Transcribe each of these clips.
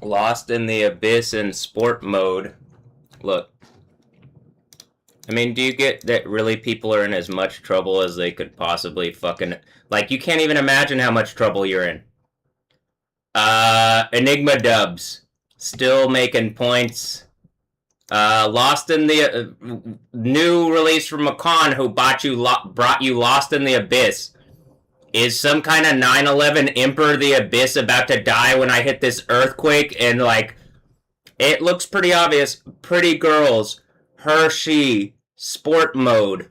Lost in the Abyss in sport mode. Look. I mean, do you get that really people are in as much trouble as they could possibly fucking... Like, you can't even imagine how much trouble you're in. Enigma Dubs. Still making points. Lost in the... new release from Macan who brought you Lost in the Abyss. Is some kind of 9/11 Emperor the Abyss about to die when I hit this earthquake? And, like, it looks pretty obvious. Pretty girls. Hershey. Sport mode.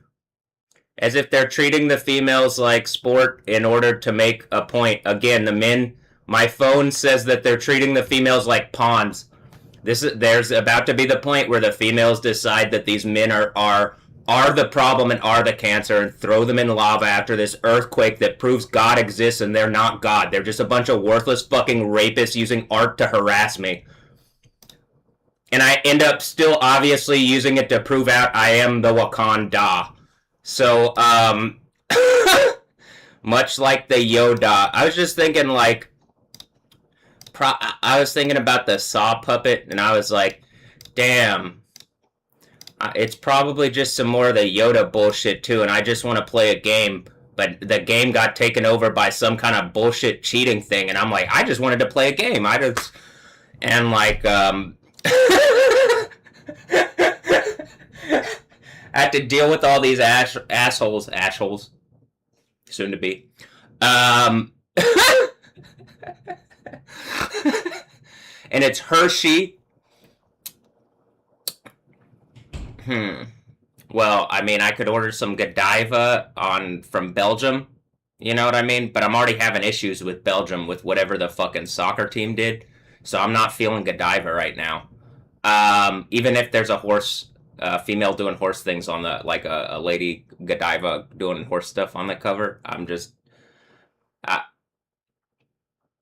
As if they're treating the females like sport in order to make a point. Again, the men... My phone says that they're treating the females like pawns. There's about to be the point where the females decide that these men are the problem and are the cancer and throw them in lava after this earthquake that proves God exists and they're not God. They're just a bunch of worthless fucking rapists using art to harass me. And I end up still obviously using it to prove out I am the Wakanda. So, much like the Yoda, I was just thinking, like, I was thinking about the Saw puppet, and I was like, damn, it's probably just some more of the Yoda bullshit, too, and I just want to play a game, but the game got taken over by some kind of bullshit cheating thing, and I'm like, I just wanted to play a game. And, like, I had to deal with all these assholes, soon to be. And it's Hershey. Well, I mean, I could order some Godiva from Belgium. You know what I mean? But I'm already having issues with Belgium with whatever the fucking soccer team did. So I'm not feeling Godiva right now. Even if there's a horse, female doing horse things on the, like a lady Godiva doing horse stuff on the cover, I'm just,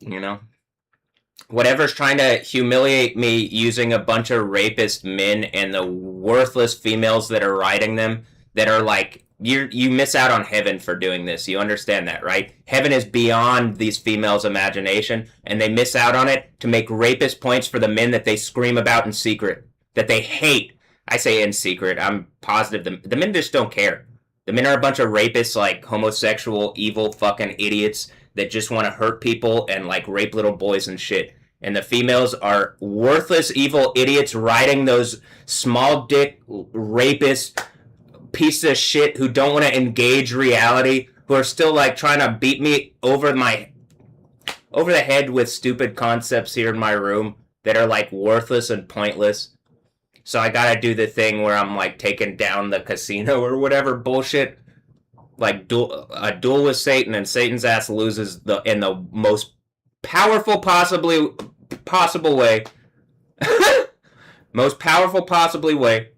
you know? Whatever's trying to humiliate me using a bunch of rapist men and the worthless females that are riding them that are like, you miss out on heaven for doing this. You understand that, right? Heaven is beyond these females' imagination, and they miss out on it to make rapist points for the men that they scream about in secret, that they hate. I say in secret. I'm positive the men just don't care. The men are a bunch of rapists, like homosexual, evil fucking idiots that just want to hurt people and like rape little boys and shit. And the females are worthless, evil idiots riding those small dick rapists, pieces of shit who don't want to engage reality, who are still like trying to beat me over the head with stupid concepts here in my room that are like worthless and pointless. So I gotta do the thing where I'm like taking down the casino or whatever bullshit. Like a duel with Satan, and Satan's ass loses in the most powerful possible way. Most powerful possibly way.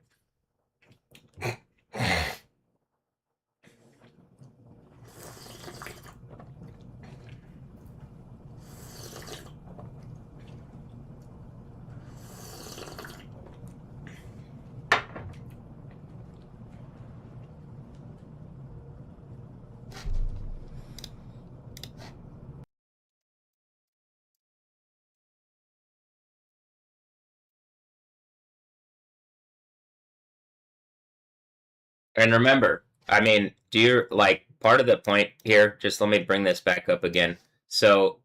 And remember, I mean, do you like part of the point here? Just let me bring this back up again. So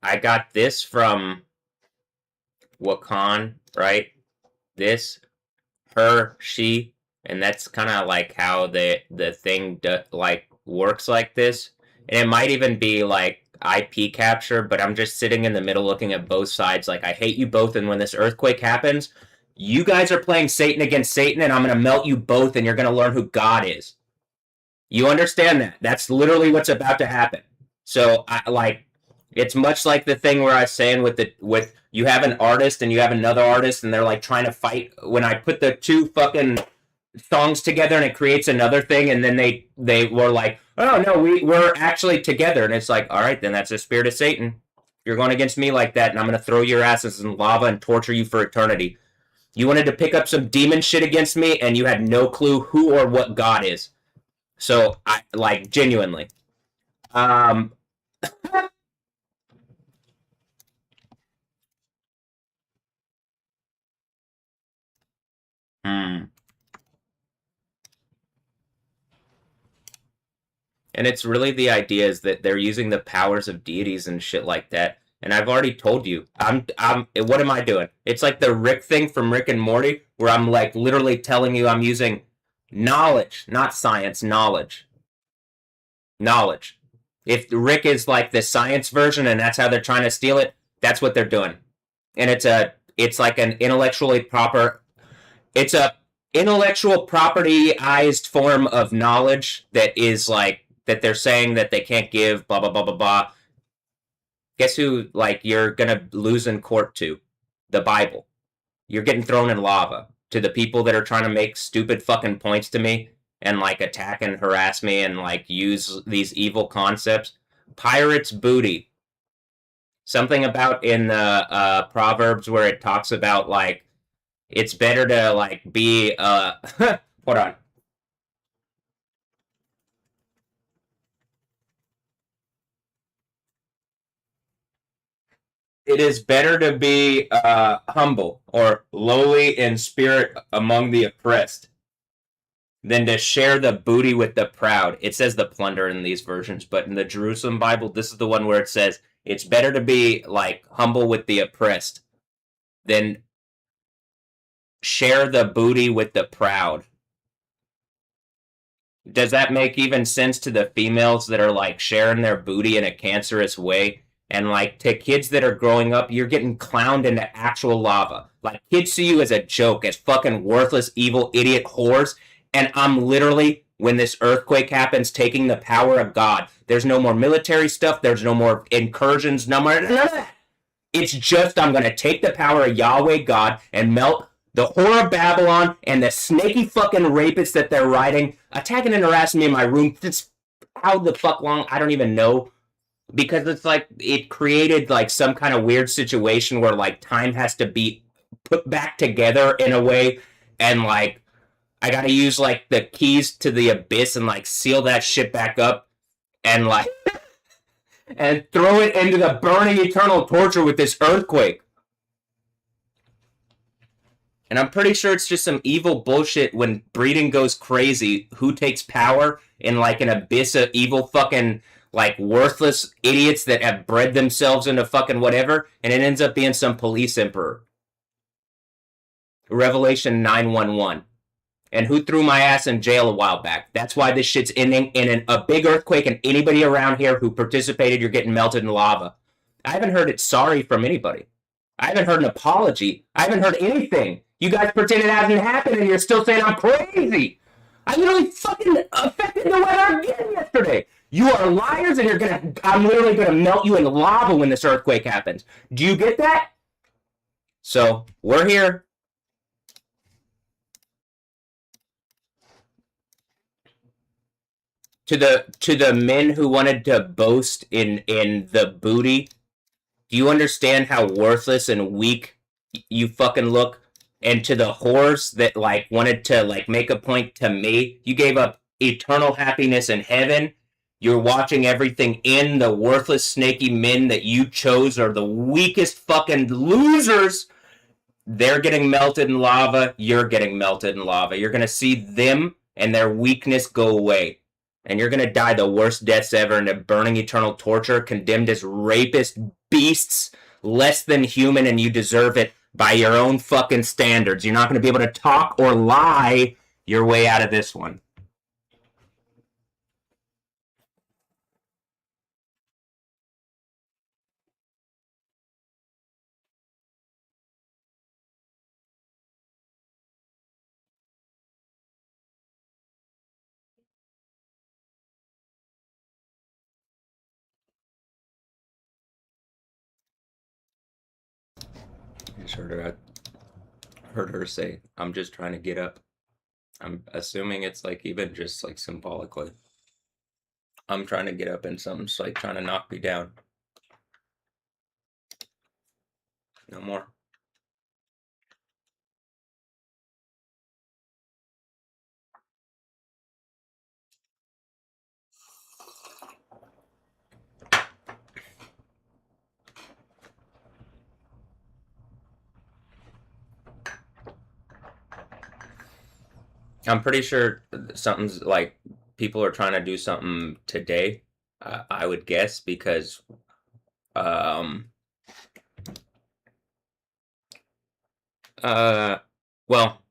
I got this from Wakan, right? This, her, she, and that's kind of like how the thing like works like this. And it might even be like IP capture, but I'm just sitting in the middle looking at both sides. Like, I hate you both, and when this earthquake happens, you guys are playing Satan against Satan, and I'm going to melt you both, and you're going to learn who God is. You understand that? That's literally what's about to happen. So, it's much like the thing where I was saying with you have an artist and you have another artist, and they're like trying to fight. When I put the two fucking songs together, and it creates another thing, and then they were like, oh no, we're actually together, and it's like, all right, then that's the spirit of Satan. You're going against me like that, and I'm going to throw your asses in lava and torture you for eternity. You wanted to pick up some demon shit against me, and you had no clue who or what God is. So, genuinely. Hmm. And it's really the idea is that they're using the powers of deities and shit like that. And I've already told you, what am I doing? It's like the Rick thing from Rick and Morty, where I'm like literally telling you I'm using knowledge, not science, knowledge. Knowledge. If Rick is like the science version and that's how they're trying to steal it, that's what they're doing. And it's like an intellectually proper, it's a intellectual propertyized form of knowledge that is like that they're saying that they can't give, blah blah blah blah blah. Guess who like you're gonna lose in court to? The Bible. You're getting thrown in lava. To the people that are trying to make stupid fucking points to me and like attack and harass me and like use these evil concepts. Pirates booty. Something about in the Proverbs where it talks about like it's better to like be hold on. It is better to be humble or lowly in spirit among the oppressed than to share the booty with the proud. It says the plunder in these versions, but in the Jerusalem Bible, this is the one where it says it's better to be like humble with the oppressed than share the booty with the proud. Does that make even sense to the females that are like sharing their booty in a cancerous way? And like to kids that are growing up, you're getting clowned into actual lava. Like kids see you as a joke, as fucking worthless, evil, idiot whores. And I'm literally, when this earthquake happens, taking the power of God. There's no more military stuff. There's no more incursions. No more. None of that. It's just I'm going to take the power of Yahweh God and melt the whore of Babylon and the snaky fucking rapists that they're riding, attacking and harassing me in my room. It's how the fuck long? I don't even know. Because it's like it created like some kind of weird situation where like time has to be put back together in a way, and like I gotta use like the keys to the abyss and like seal that shit back up and like and throw it into the burning eternal torture with this earthquake. And I'm pretty sure it's just some evil bullshit when breeding goes crazy. Who takes power in like an abyss of evil fucking like worthless idiots that have bred themselves into fucking whatever, and it ends up being some police emperor. Revelation 911. And who threw my ass in jail a while back? That's why this shit's ending in a big earthquake, and anybody around here who participated, you're getting melted in lava. I haven't heard it sorry from anybody. I haven't heard an apology. I haven't heard anything. You guys pretend it hasn't happened, and you're still saying I'm crazy. I literally fucking affected the weather again yesterday. You are liars, and I'm literally gonna melt you in lava when this earthquake happens. Do you get that? So we're here. To the men who wanted to boast in the booty, do you understand how worthless and weak you fucking look? And to the whores that like wanted to like make a point to me, you gave up eternal happiness in heaven. You're watching everything in the worthless snaky men that you chose are the weakest fucking losers. They're getting melted in lava. You're getting melted in lava. You're gonna see them and their weakness go away. And you're gonna die the worst deaths ever into burning eternal torture, condemned as rapist beasts, less than human, and you deserve it by your own fucking standards. You're not gonna be able to talk or lie your way out of this one. I just heard her say, "I'm just trying to get up." I'm assuming it's like even just like symbolically. I'm trying to get up and something's like trying to knock me down. No more. I'm pretty sure something's like people are trying to do something today. I would guess because um uh well,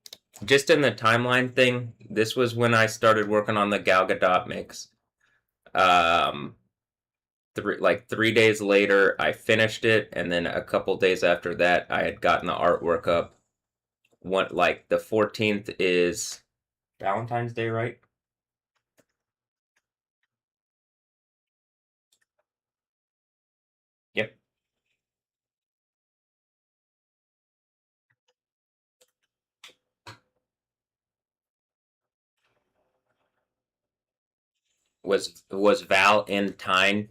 just in the timeline thing, this was when I started working on the Gal Gadot mix. Um, 3 days later, I finished it, and then a couple days after that, I had gotten the artwork up. One like the 14th is Valentine's Day, right? Yep. Was Val in Tyne?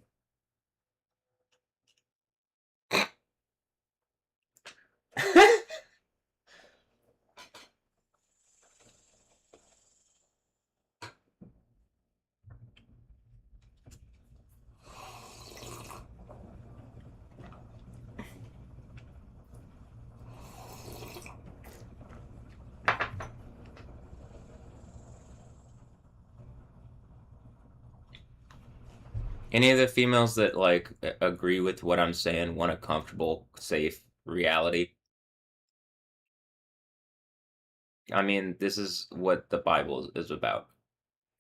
Any of the females that like agree with what I'm saying want a comfortable, safe reality. I mean, this is what the Bible is about.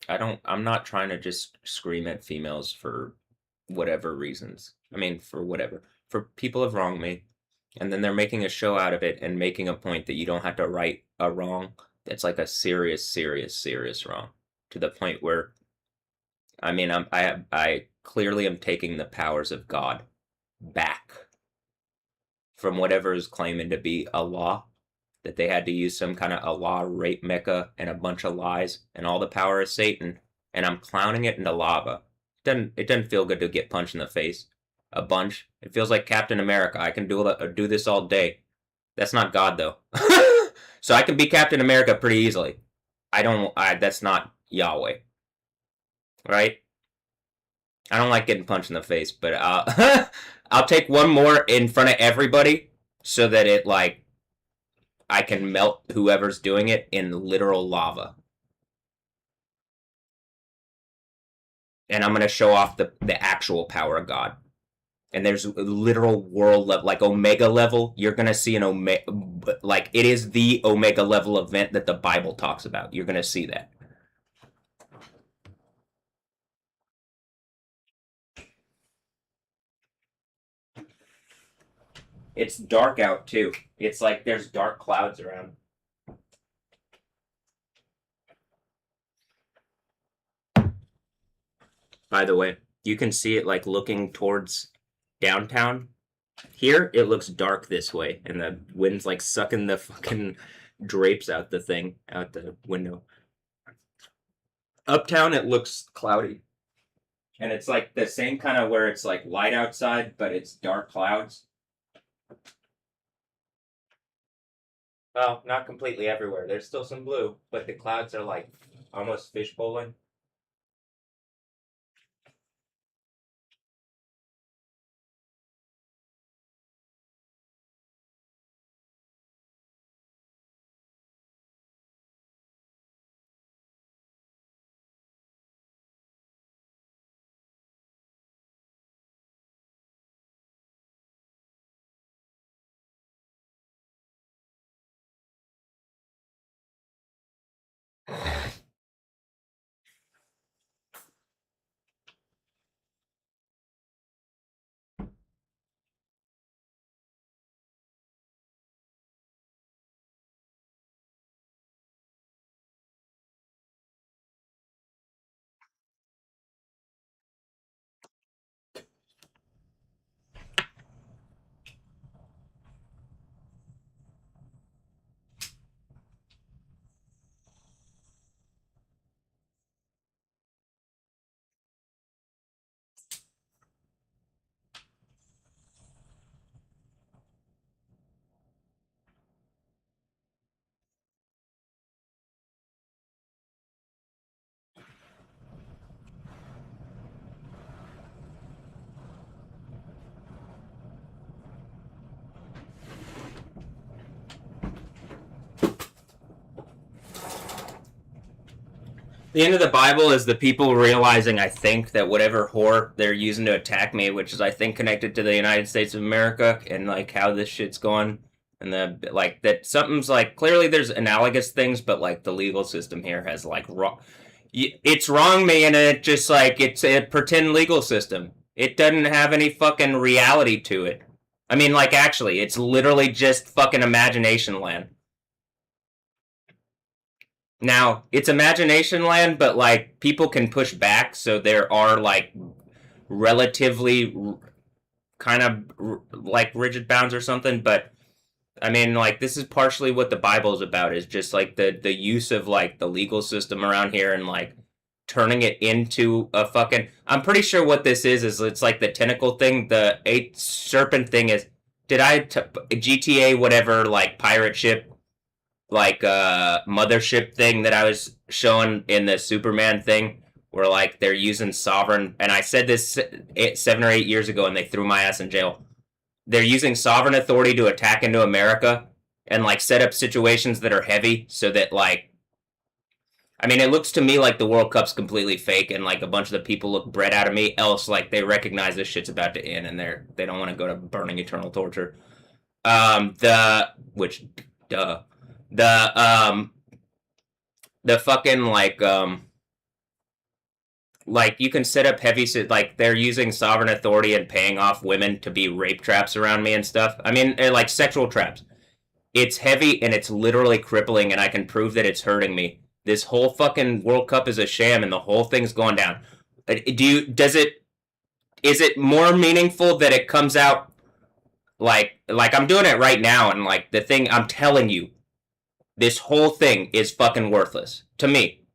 I'm not trying to just scream at females for whatever reasons. I mean, for whatever. For people have wronged me, and then they're making a show out of it and making a point that you don't have to right a wrong. That's like a serious, serious, serious wrong to the point where I mean, I clearly am taking the powers of God back from whatever is claiming to be a law, that they had to use some kind of Allah rape mecca and a bunch of lies and all the power of Satan, and I'm clowning it into lava. It doesn't feel good to get punched in the face a bunch. It feels like Captain America. I can do this all day. That's not God though. So I can be Captain America pretty easily. I don't. I That's not Yahweh, right? I don't like getting punched in the face, but I'll take one more in front of everybody so that it like I can melt whoever's doing it in literal lava. And I'm gonna show off the actual power of God. And there's literal world level, like Omega level. You're gonna see an Omega, like it is the Omega level event that the Bible talks about. You're gonna see that. It's dark out too. It's like there's dark clouds around. By the way, you can see it like looking towards downtown. Here, it looks dark this way, and the wind's like sucking the fucking drapes out the thing, out the window. Uptown, it looks cloudy. And it's like the same kind of where it's like light outside, but it's dark clouds. Well, not completely everywhere. There's still some blue, but the clouds are like almost fishbowling. The end of the Bible is the people realizing, I think, that whatever whore they're using to attack me, which is, I think, connected to the United States of America and like how this shit's going, and the like that something's like clearly there's analogous things, but like the legal system here has like wrong. It's wrong, me, and it just like it's a pretend legal system. It doesn't have any fucking reality to it. I mean, like actually, it's literally just fucking imagination land. Now, it's imagination land, but like people can push back, so there are like relatively kind of like rigid bounds or something. But I mean, like this is partially what the Bible is about, is just like the use of like the legal system around here and like turning it into a fucking. I'm pretty sure what this is it's like the tentacle thing. The eight serpent thing is. Did GTA whatever like pirate ship like mothership thing that I was showing in the Superman thing, where like they're using sovereign, and I said this 7 or 8 years ago, and they threw my ass in jail. They're using sovereign authority to attack into America and like set up situations that are heavy, so that like I mean, it looks to me like the World Cup's completely fake, and like a bunch of the people look bred out of me. Else, like they recognize this shit's about to end, and they don't want to go to burning eternal torture. The which, duh, the the fucking like you can set up heavy like they're using sovereign authority and paying off women to be rape traps around me and stuff. I mean, they're like sexual traps. It's heavy and it's literally crippling, and I can prove that it's hurting me. This whole fucking World Cup is a sham, and the whole thing's going down. Do you? Does it? Is it more meaningful that it comes out like I'm doing it right now, and like the thing I'm telling you, this whole thing is fucking worthless to me.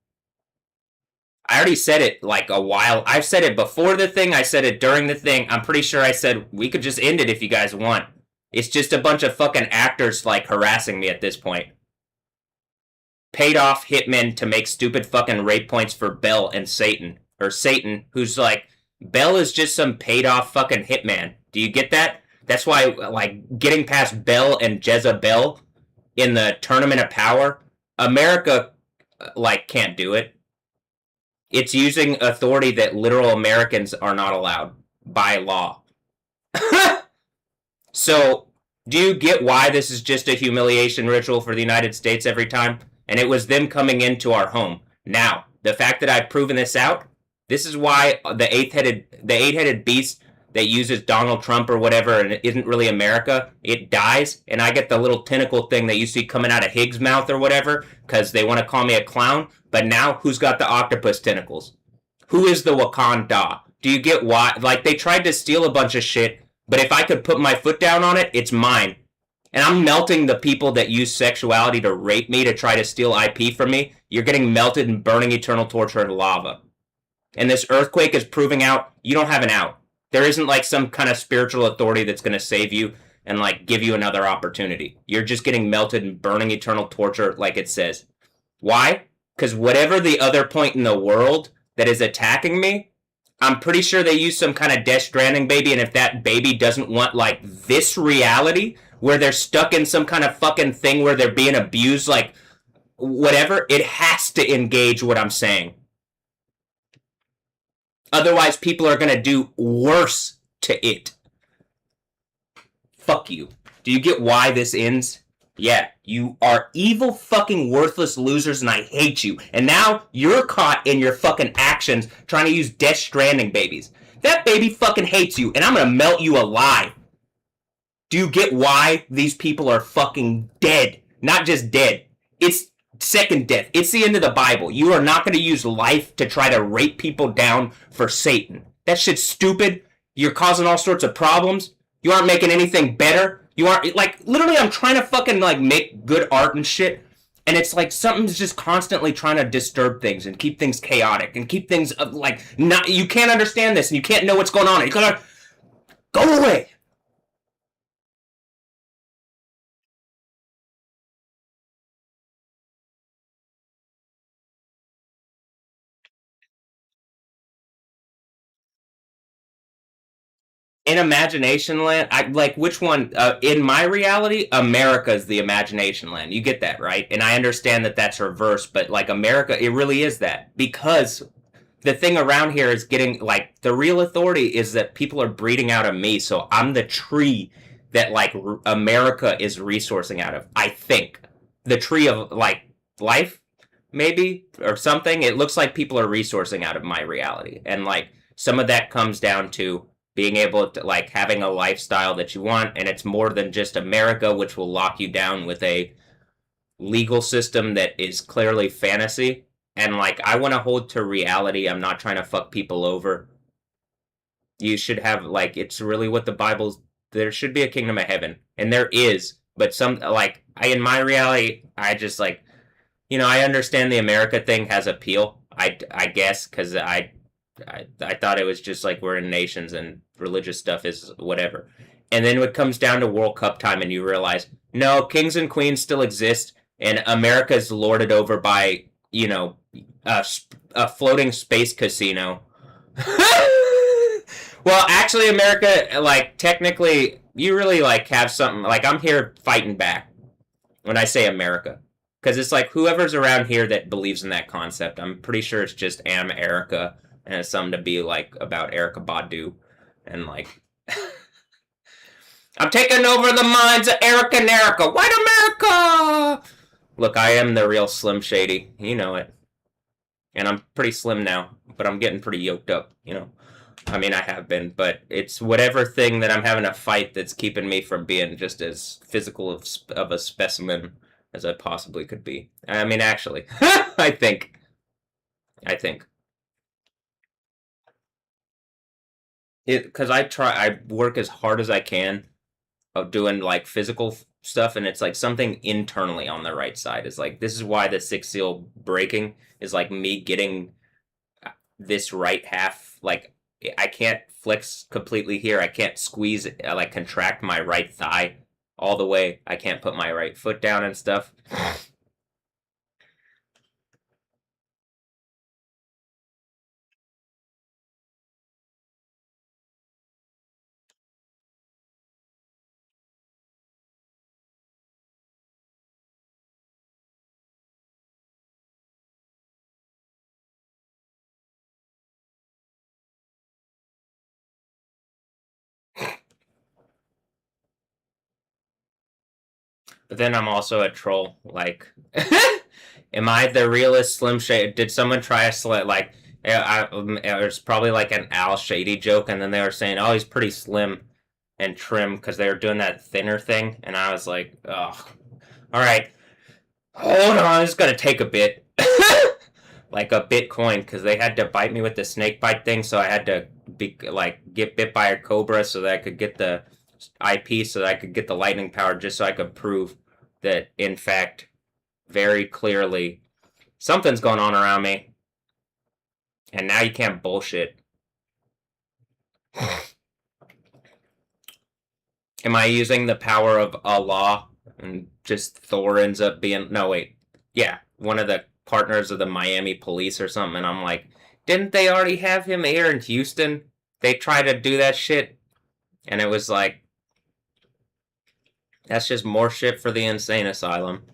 I already said it like a while. I've said it before the thing. I said it during the thing. I'm pretty sure I said we could just end it if you guys want. It's just a bunch of fucking actors like harassing me at this point. Paid off hitmen to make stupid fucking rape points for Bell and Satan. Or Satan, who's like, Bell is just some paid off fucking hitman. Do you get that? That's why, like, getting past Bell and Jezebel in the Tournament of Power, America, like, can't do it. It's using authority that literal Americans are not allowed by law. So, do you get why this is just a humiliation ritual for the United States every time? And it was them coming into our home. Now, the fact that I've proven this out, this is why the eight-headed beast that uses Donald Trump or whatever and it isn't really America, it dies, and I get the little tentacle thing that you see coming out of Higgs' mouth or whatever, because they want to call me a clown. But now, who's got the octopus tentacles? Who is the Wakanda? Do you get why? Like, they tried to steal a bunch of shit, but if I could put my foot down on it, it's mine. And I'm melting the people that use sexuality to rape me to try to steal IP from me. You're getting melted and burning eternal torture in lava. And this earthquake is proving out you don't have an out. There isn't like some kind of spiritual authority that's going to save you and like give you another opportunity. You're just getting melted and burning eternal torture like it says. Why? Because whatever the other point in the world that is attacking me, I'm pretty sure they use some kind of Death Stranding baby, and if that baby doesn't want like this reality where they're stuck in some kind of fucking thing where they're being abused, like whatever, it has to engage what I'm saying. Otherwise, people are gonna do worse to it. Fuck you. Do you get why this ends? Yeah, you are evil fucking worthless losers and I hate you. And now you're caught in your fucking actions trying to use Death Stranding babies. That baby fucking hates you and I'm gonna melt you alive. Do you get why these people are fucking dead? Not just dead. It's second death. It's the end of the Bible. You are not going to use life to try to rape people down for Satan. That shit's stupid. You're causing all sorts of problems. You aren't making anything better. You aren't, like, literally, I'm trying to fucking, like, make good art and shit. And it's like something's just constantly trying to disturb things and keep things chaotic and keep things, like, not, you can't understand this and you can't know what's going on. You gotta go away. in imagination land, I like which one? In my reality, America is the imagination land. You get that, right? And I understand that that's reversed, but like America, it really is that because the thing around here is getting like the real authority is that people are breeding out of me, so I'm the tree that like America is resourcing out of. I think the tree of like life, maybe or something. It looks like people are resourcing out of my reality, and like some of that comes down to being able to like having a lifestyle that you want, and it's more than just America, which will lock you down with a legal system that is clearly fantasy. And like I want to hold to reality. I'm not trying to fuck people over. You should have like it's really what the Bible's there should be a kingdom of heaven. And there is, but some like I in my reality, I just like I understand the America thing has appeal. I guess cuz I thought it was just like we're in nations and religious stuff is whatever. And then when it comes down to World Cup time and you realize, no, kings and queens still exist and America's lorded over by, a floating space casino. Well, actually, America, like, technically, you really, like, have something. Like, I'm here fighting back when I say America. Because it's like whoever's around here that believes in that concept, I'm pretty sure it's just Am Erica and it's something to be like about Erica Badu. And like, I'm taking over the minds of Erica and Erica. White America! Look, I am the real Slim Shady. You know it. And I'm pretty slim now, but I'm getting pretty yoked up. I mean, I have been, but it's whatever thing that I'm having a fight that's keeping me from being just as physical of a specimen as I possibly could be. I mean, actually, I think. Because I work as hard as I can of doing like physical stuff, and it's like something internally on the right side is like this is why the sixth seal breaking is like me getting this right half like I can't flex completely here. I can't squeeze like contract my right thigh all the way. I can't put my right foot down and stuff. But then I'm also a troll. Like, am I the realest Slim Shady? Did someone try a slit like? It was probably like an Al Shady joke, and then they were saying, "Oh, he's pretty slim and trim," because they were doing that thinner thing, and I was like, "Oh, all right, hold on, it's gonna take a bit." Like a Bitcoin, because they had to bite me with the snake bite thing, so I had to be like get bit by a cobra so that I could get the IP, so that I could get the lightning power, just so I could prove that, in fact, very clearly, something's going on around me, and now you can't bullshit. Am I using the power of Allah, and just Thor ends up being no wait, yeah, one of the partners of the Miami police or something, and I'm like, didn't they already have him here in Houston? They tried to do that shit, and it was like, that's just more shit for the insane asylum.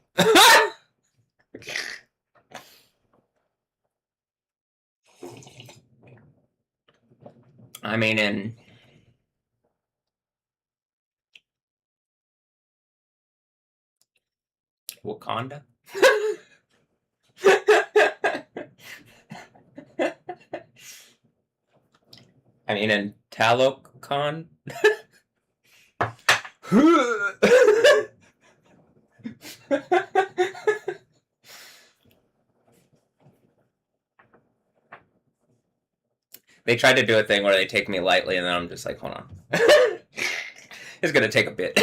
I mean, in Wakanda? I mean, in Talokan? They tried to do a thing where they take me lightly, and then I'm just like, hold on. It's gonna take a bit.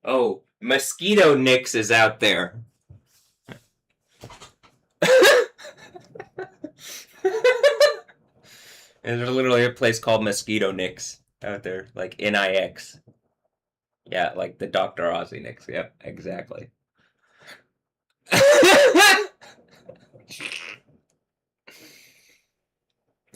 Oh, Mosquito Nix is out there. There's literally a place called Mosquito Nix out there, like Nix. Yeah, like the Dr. Ozzy Nix. Yep, exactly.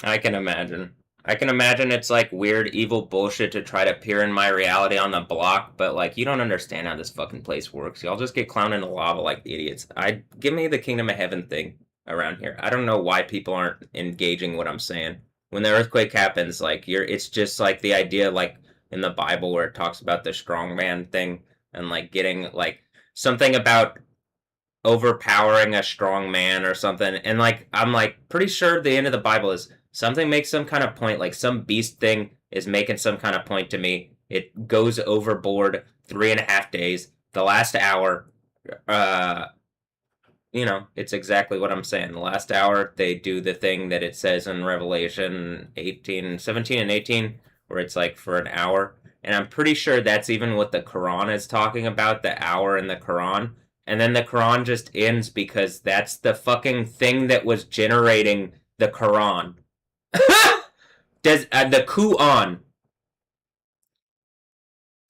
I can imagine. I can imagine it's like weird, evil bullshit to try to peer in my reality on the block, but like you don't understand how this fucking place works. Y'all just get clowned in the lava like idiots. I give me the kingdom of heaven thing around here. I don't know why people aren't engaging what I'm saying. When the earthquake happens, like you're, it's just like the idea, like in the Bible where it talks about the strong man thing and like getting like something about overpowering a strong man or something. And like I'm like pretty sure the end of the Bible is something makes some kind of point, like some beast thing is making some kind of point to me. It goes overboard 3.5 days. The last hour, uh, it's exactly what I'm saying. The last hour, they do the thing that it says in Revelation 18, 17, and 18, where it's like for an hour. And I'm pretty sure that's even what the Quran is talking about, the hour in the Quran. And then the Quran just ends because that's the fucking thing that was generating the Quran. Does the Quran?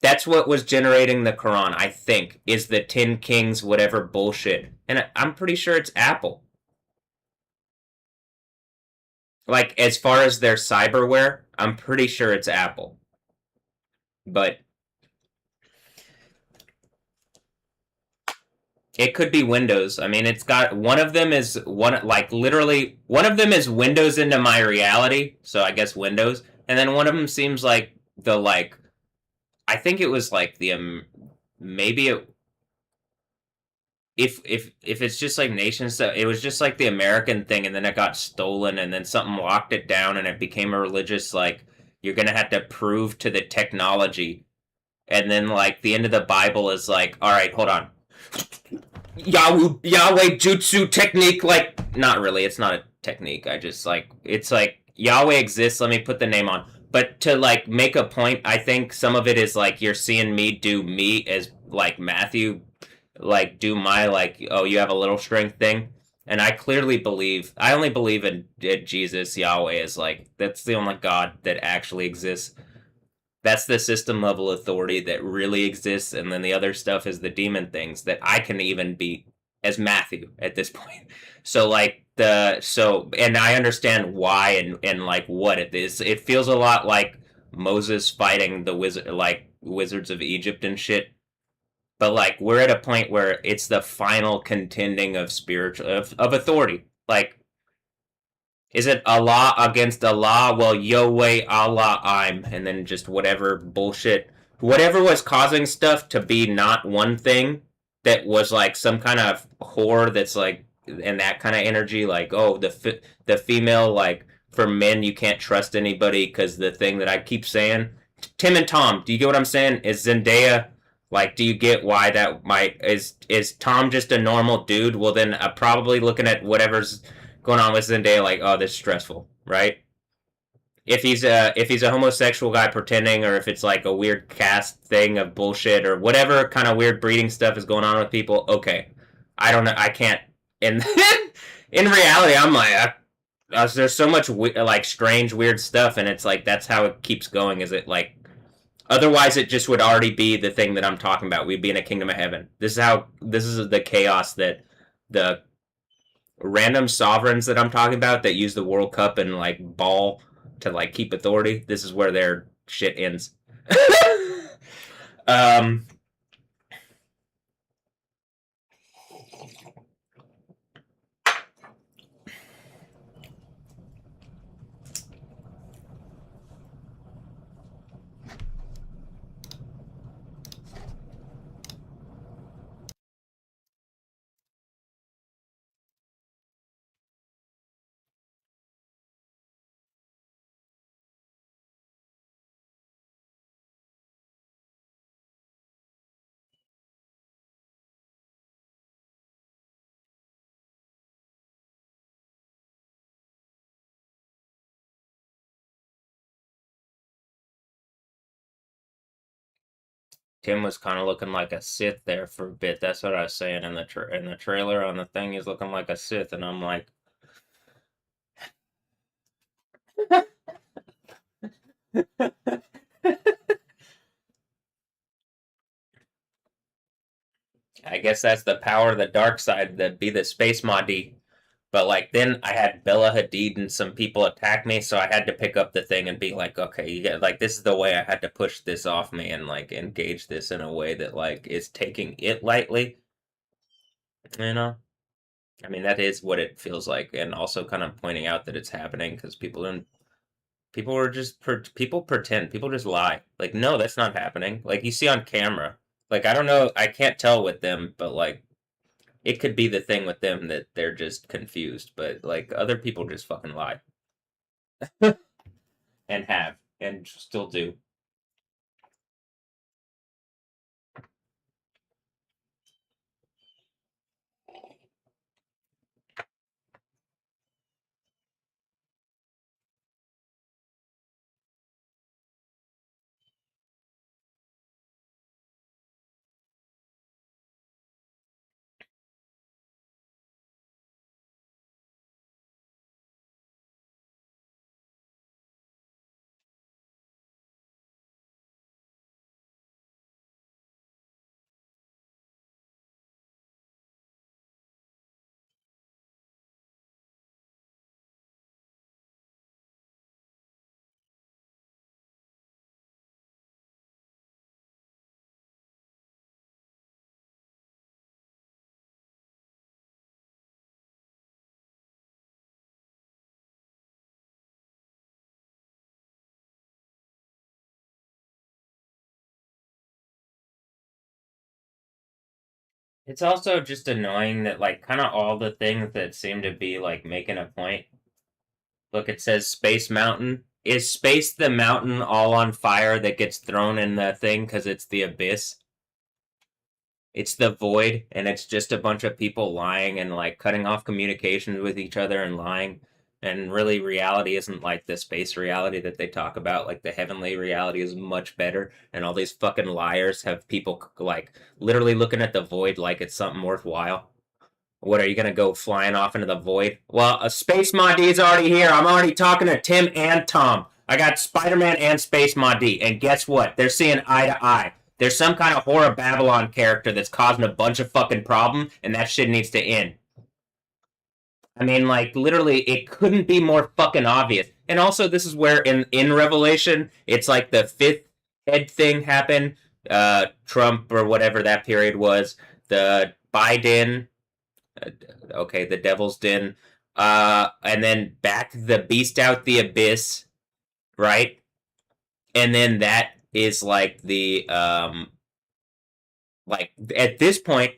That's what was generating the Quran, I think, is the 10 Kings, whatever bullshit. And I'm pretty sure it's Apple. Like, as far as their cyberware, I'm pretty sure it's Apple. But it could be Windows. I mean, it's got one of them is one, like, literally, one of them is Windows into my reality. So I guess Windows. And then one of them seems like the, like, I think it was like the, maybe it, if it's just like nation stuff, it was just like the American thing, and then it got stolen, and then something locked it down, and it became a religious like you're gonna have to prove to the technology, and then like the end of the Bible is like, all right, hold on, Yahweh Jutsu technique, like not really, it's not a technique. I just like it's like Yahweh exists. Let me put the name on. But to like make a point, I think some of it is like you're seeing me do me as like Matthew like do my like oh you have a little strength thing, and I clearly believe I only believe in Jesus Yahweh is like that's the only God that actually exists. That's the system level authority that really exists, and then the other stuff is the demon things that I can even beat as Matthew at this point. So like the so and I understand why and like what it is. It feels a lot like Moses fighting the wizard like wizards of Egypt and shit, but like we're at a point where it's the final contending of spiritual of authority. Like, is it Allah against Allah? Well, Yahweh Allah I'm, and then just whatever bullshit, whatever was causing stuff to be not one thing that was like some kind of whore that's like and that kind of energy. Like, oh, the female like for men you can't trust anybody because the thing that I keep saying, Tim and Tom. Do you get what I'm saying? Is Zendaya like? Do you get why that might is Tom just a normal dude? Well, then probably looking at whatever's going on with Zendaya, like, oh, this is stressful, right? If he's a homosexual guy pretending, or if it's like a weird cast thing of bullshit, or whatever kind of weird breeding stuff is going on with people, okay, I don't know, I can't. And in reality, I'm like, there's so much like strange, weird stuff, and it's like that's how it keeps going. Is it like otherwise it just would already be the thing that I'm talking about. We'd be in a kingdom of heaven. This is the chaos that the random sovereigns that I'm talking about that use the World Cup and like ball to like keep authority. This is where their shit ends. um, Tim was kind of looking like a Sith there for a bit. That's what I was saying in the trailer on the thing. He's looking like a Sith, and I'm like, I guess that's the power of the dark side. That be the space Mahdi. But like then I had Bella Hadid and some people attack me, so I had to pick up the thing and be like, okay, you get like this is the way I had to push this off me and like engage this in a way that like is taking it lightly, you know? I mean that is what it feels like, and also kind of pointing out that it's happening because people are just people pretend, people just lie. Like no, that's not happening. Like you see on camera. Like I don't know, I can't tell with them, but like it could be the thing with them that they're just confused, but like other people just fucking lie and have and still do. It's also just annoying that like kind of all the things that seem to be like making a point. Look, it says Space Mountain. Is Space the mountain all on fire that gets thrown in the thing because it's the abyss? It's the void, and it's just a bunch of people lying and like cutting off communications with each other and lying. And really, reality isn't like the space reality that they talk about. Like the heavenly reality is much better, and all these fucking liars have people like literally looking at the void like it's something worthwhile. What are you gonna go flying off into the void? Well, a Space Mod is already here. I'm already talking to Tim and Tom. I got Spider-Man and Space Mod, and guess what? They're seeing eye to eye. There's some kind of horror Babylon character that's causing a bunch of fucking problem, and that shit needs to end. I mean, like literally, it couldn't be more fucking obvious. And also, this is where in Revelation, it's like the fifth head thing happened. Trump or whatever that period was. The Biden, okay, the Devil's Den, and then back the Beast out the Abyss, right? And then that is like the like at this point,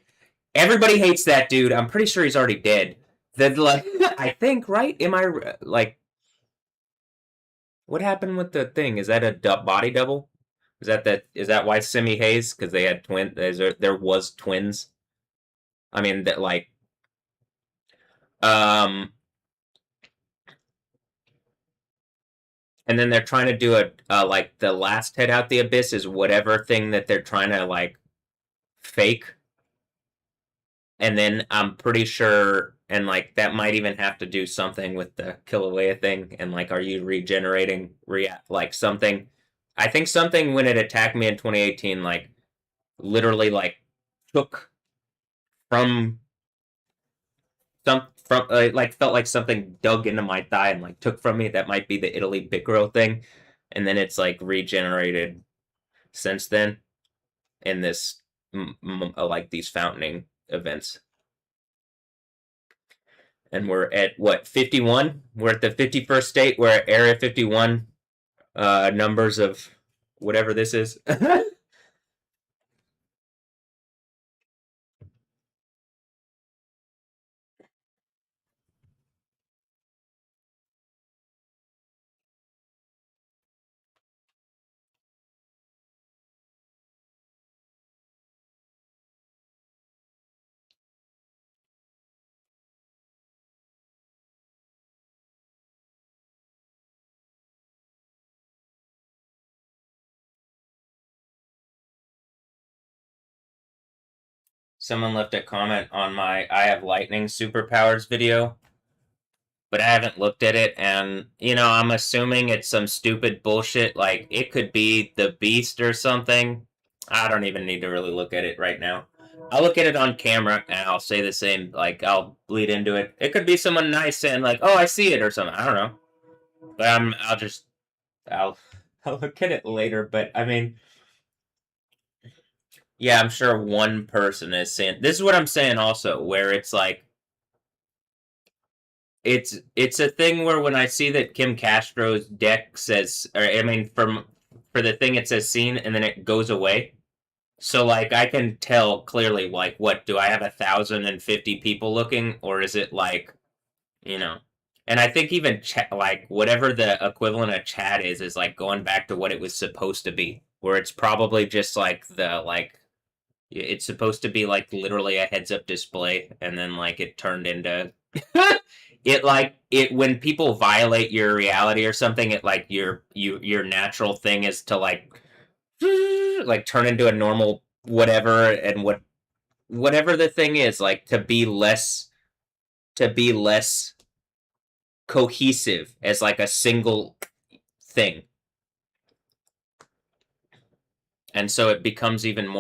everybody hates that dude. I'm pretty sure he's already dead. That like I think right? Am I like what happened with the thing? Is that a body double? Is that why Simi Hayes? Because they had twin. There was twins. I mean that like um and then they're trying to do a like the last head out the abyss is whatever thing that they're trying to like fake, and then I'm pretty sure, and like that might even have to do something with the Kilauea thing, and like are you regenerating like something? I think something when it attacked me in 2018 like literally like took from from like felt like something dug into my thigh and like took from me. That might be the Italy Bicro thing, and then it's like regenerated since then in this like these fountaining events. And we're at what 51? We're at the 51st state. We're at Area 51 numbers of whatever this is. Someone left a comment on my I have lightning superpowers video, but I haven't looked at it, and I'm assuming it's some stupid bullshit. Like it could be the Beast or something. I don't even need to really look at it right now. I'll look at it on camera and I'll say the same. Like I'll bleed into it. It could be someone nice saying like, "Oh, I see it" or something. I don't know. But I'll I'll look at it later. But I mean, yeah, I'm sure one person is saying this is what I'm saying also, where it's like it's a thing where when I see that Kim Castro's deck says, or I mean, for the thing it says seen and then it goes away. So like I can tell clearly like what do I have 1,050 people looking or is it like you know? And I think even like whatever the equivalent of chat is like going back to what it was supposed to be, where it's probably just like the like it's supposed to be like literally a heads up display and then like it turned into it like it when people violate your reality or something it like your natural thing is to like turn into a normal whatever and whatever the thing is like to be less cohesive as like a single thing and so it becomes even more